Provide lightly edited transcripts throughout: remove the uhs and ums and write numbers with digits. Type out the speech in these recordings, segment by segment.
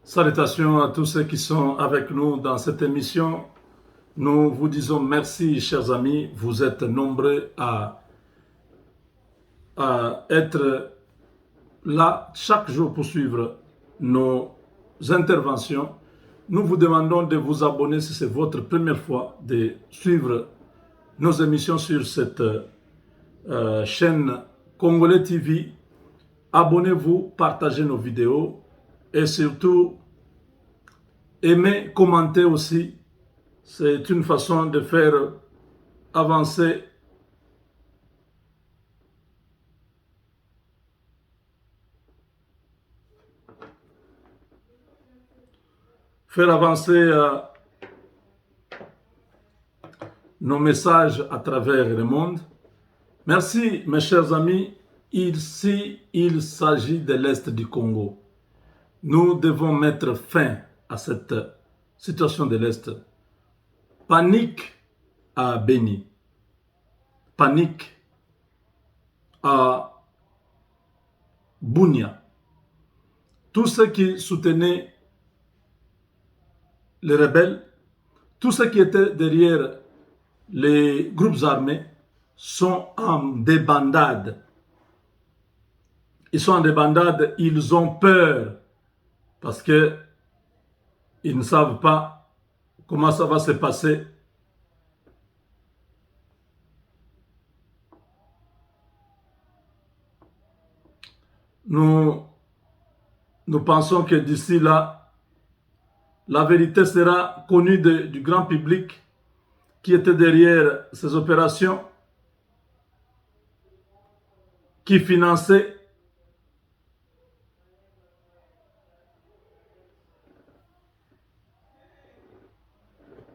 Salutations à tous ceux qui sont avec nous dans cette émission. Nous vous disons merci, chers amis. Vous êtes nombreux à être là chaque jour pour suivre nos interventions. Nous vous demandons de vous abonner si c'est votre première fois, de suivre nos émissions sur cette chaîne Congolais TV. Abonnez-vous, partagez nos vidéos et surtout, aimez, commentez aussi. C'est une façon de faire avancer nos messages à travers le monde. Merci mes chers amis. Ici, il s'agit de l'Est du Congo. Nous devons mettre fin à cette situation de l'Est. Panique à Beni. Panique à Bunia. Tous ceux qui soutenaient les rebelles, tous ceux qui étaient derrière les groupes armés sont en débandade. Ils sont en débandade, ils ont peur parce que ils ne savent pas comment ça va se passer. Nous pensons que d'ici là, la vérité sera connue du grand public qui était derrière ces opérations, qui finançait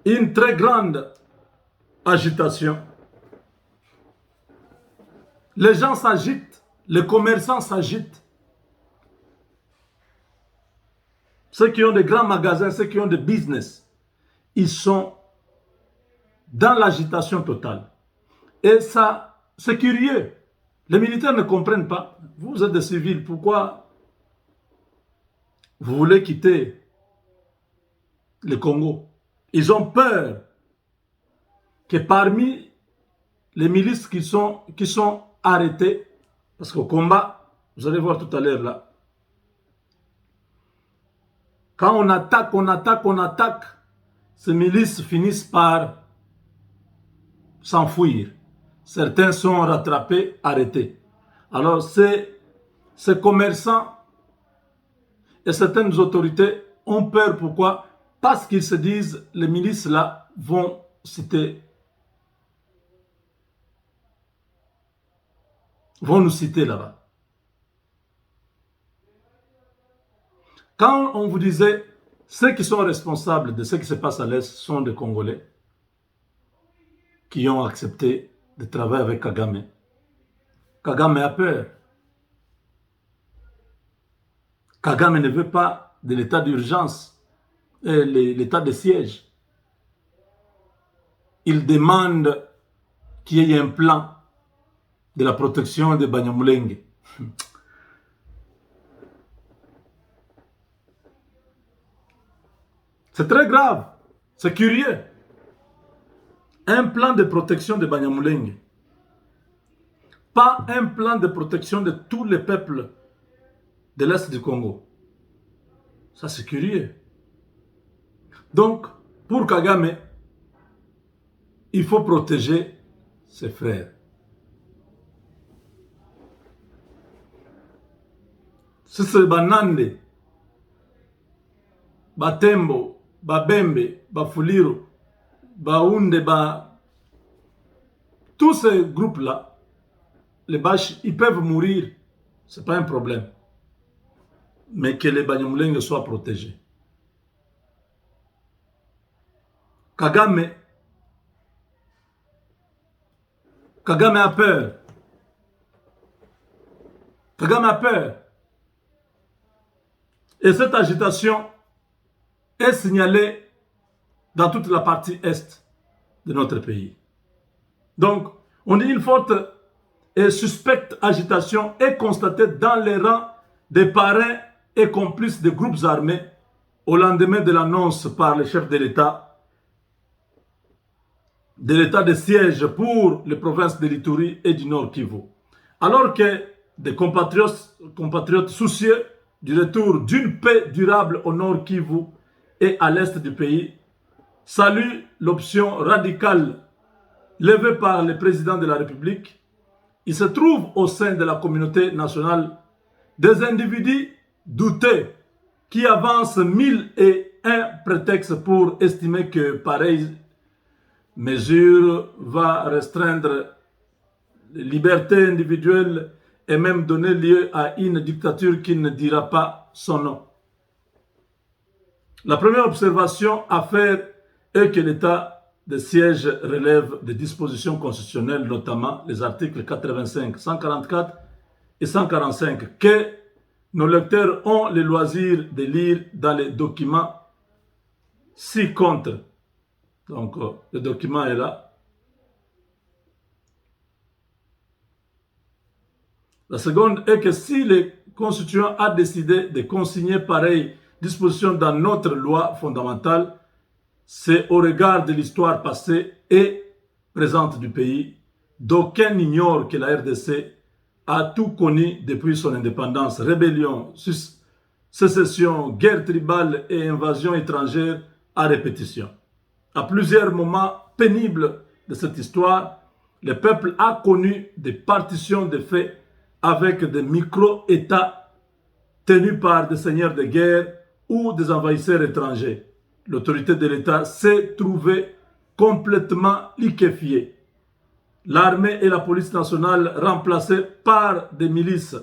une très grande agitation. Les gens s'agitent, les commerçants s'agitent. Ceux qui ont des grands magasins, ceux qui ont des business, ils sont dans l'agitation totale. Et ça, c'est curieux. Les militaires ne comprennent pas. Vous êtes des civils, pourquoi vous voulez quitter le Congo? Ils ont peur que parmi les milices qui sont arrêtées, parce qu'au combat, vous allez voir tout à l'heure là, quand on attaque, ces milices finissent par s'enfuir. Certains sont rattrapés, arrêtés. Alors ces commerçants et certaines autorités ont peur. Pourquoi? Parce qu'ils se disent, les milices là vont nous citer là-bas. Quand on vous disait, ceux qui sont responsables de ce qui se passe à l'Est sont des Congolais qui ont accepté de travailler avec Kagame. Kagame a peur. Kagame ne veut pas de l'état d'urgence, l'état de siège. Il demande qu'il y ait un plan de la protection de Banyamulenge. C'est très grave, c'est curieux. Un plan de protection de Banyamulenge. Pas un plan de protection de tous les peuples de l'Est du Congo. Ça, c'est curieux. Donc, pour Kagame, il faut protéger ses frères. Si c'est Banande, Batembo, Babembe, Bafuliro, Baounde, tous ces groupes-là, les Bash, ils peuvent mourir, ce n'est pas un problème. Mais que les Banyamulenge soient protégés. Kagame a peur. Kagame a peur. Et cette agitation est signalée dans toute la partie est de notre pays. Donc, on dit une forte et suspecte agitation est constatée dans les rangs des parrains et complices des groupes armés au lendemain de l'annonce par le chef de l'État de siège pour les provinces de l'Ituri et du Nord Kivu. Alors que des compatriotes soucieux du retour d'une paix durable au Nord Kivu et à l'est du pays saluent l'option radicale levée par le président de la République, il se trouve au sein de la communauté nationale des individus douteux qui avancent 1001 prétextes pour estimer que pareille mesure va restreindre les libertés individuelles et même donner lieu à une dictature qui ne dira pas son nom. La première observation à faire est que l'état de siège relève des dispositions constitutionnelles, notamment les articles 85, 144 et 145, que nos lecteurs ont le loisir de lire dans les documents ci-contre. Donc, le document est là. La seconde est que si le constituant a décidé de consigner pareille disposition dans notre loi fondamentale, c'est au regard de l'histoire passée et présente du pays. D'aucuns ignorent que la RDC a tout connu depuis son indépendance, rébellion, sécession, guerre tribale et invasion étrangère à répétition. À plusieurs moments pénibles de cette histoire, le peuple a connu des partitions de faits avec des micro-États tenus par des seigneurs de guerre ou des envahisseurs étrangers. L'autorité de l'État s'est trouvée complètement liquéfiée. L'armée et la police nationale remplacées par des milices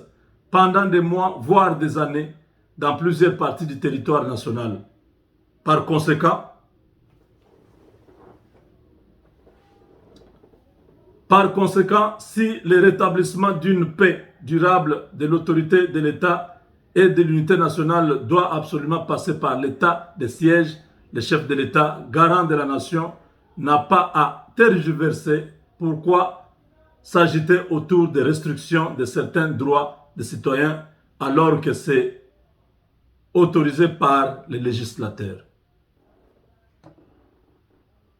pendant des mois, voire des années, dans plusieurs parties du territoire national. Par conséquent, si le rétablissement d'une paix durable de l'autorité de l'État et de l'unité nationale doit absolument passer par l'état de siège, le chef de l'État, garant de la nation, n'a pas à tergiverser. Pourquoi s'agiter autour des restrictions de certains droits des citoyens alors que c'est autorisé par les législateurs?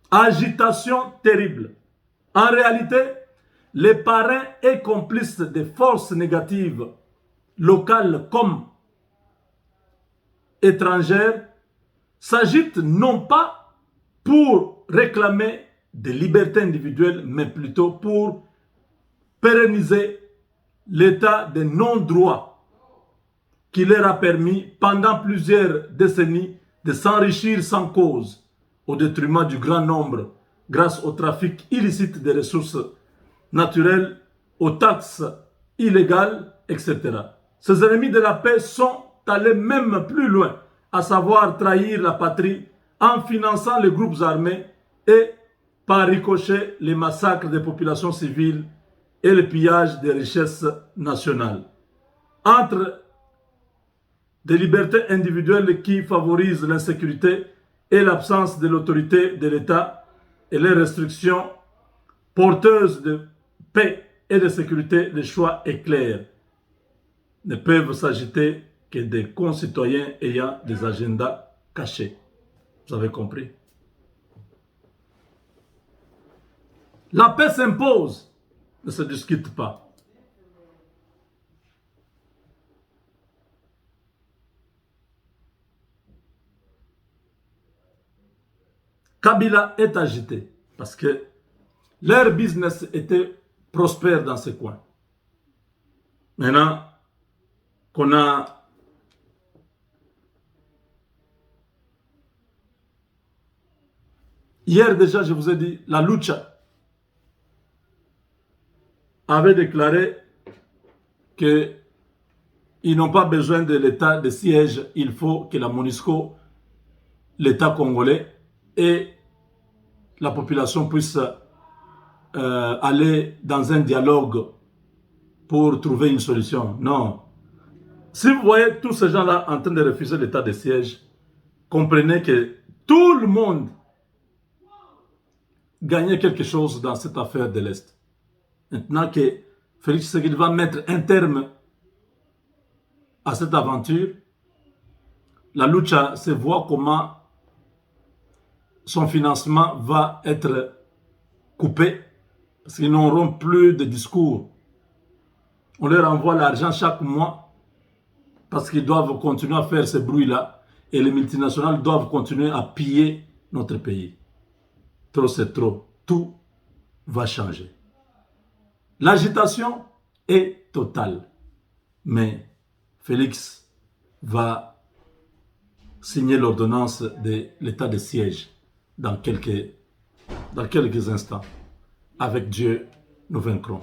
Agitation terrible. En réalité, les parrains et complices des forces négatives, locales comme étrangères, s'agitent non pas pour réclamer des libertés individuelles, mais plutôt pour pérenniser l'état de non-droit qui leur a permis pendant plusieurs décennies de s'enrichir sans cause au détriment du grand nombre grâce au trafic illicite des ressources naturelles, aux taxes illégales, etc. Ces ennemis de la paix sont allés même plus loin, à savoir trahir la patrie en finançant les groupes armés et par ricochet les massacres des populations civiles et le pillage des richesses nationales. Entre des libertés individuelles qui favorisent l'insécurité et l'absence de l'autorité de l'État et les restrictions porteuses de paix et de sécurité, le choix est clair. Ne peuvent s'agiter que des concitoyens ayant des agendas cachés. Vous avez compris? La paix s'impose, ne se discute pas. Kabila est agité parce que leur business était prospère dans ce coin. Maintenant qu'on a hier déjà, je vous ai dit, la Lucha avait déclaré qu'ils n'ont pas besoin de l'état de siège, il faut que la MONUSCO, l'état congolais et la population puissent aller dans un dialogue pour trouver une solution. Non. Si vous voyez tous ces gens-là en train de refuser l'état de siège, comprenez que tout le monde gagnait quelque chose dans cette affaire de l'Est. Maintenant que Félix Tshisekedi va mettre un terme à cette aventure, la lucha se voit comment son financement va être coupé, parce qu'ils n'auront plus de discours. On leur envoie l'argent chaque mois, parce qu'ils doivent continuer à faire ce bruit-là, et les multinationales doivent continuer à piller notre pays. Trop c'est trop, tout va changer. L'agitation est totale, mais Félix va signer l'ordonnance de l'état de siège dans quelques instants. Avec Dieu, nous vaincrons.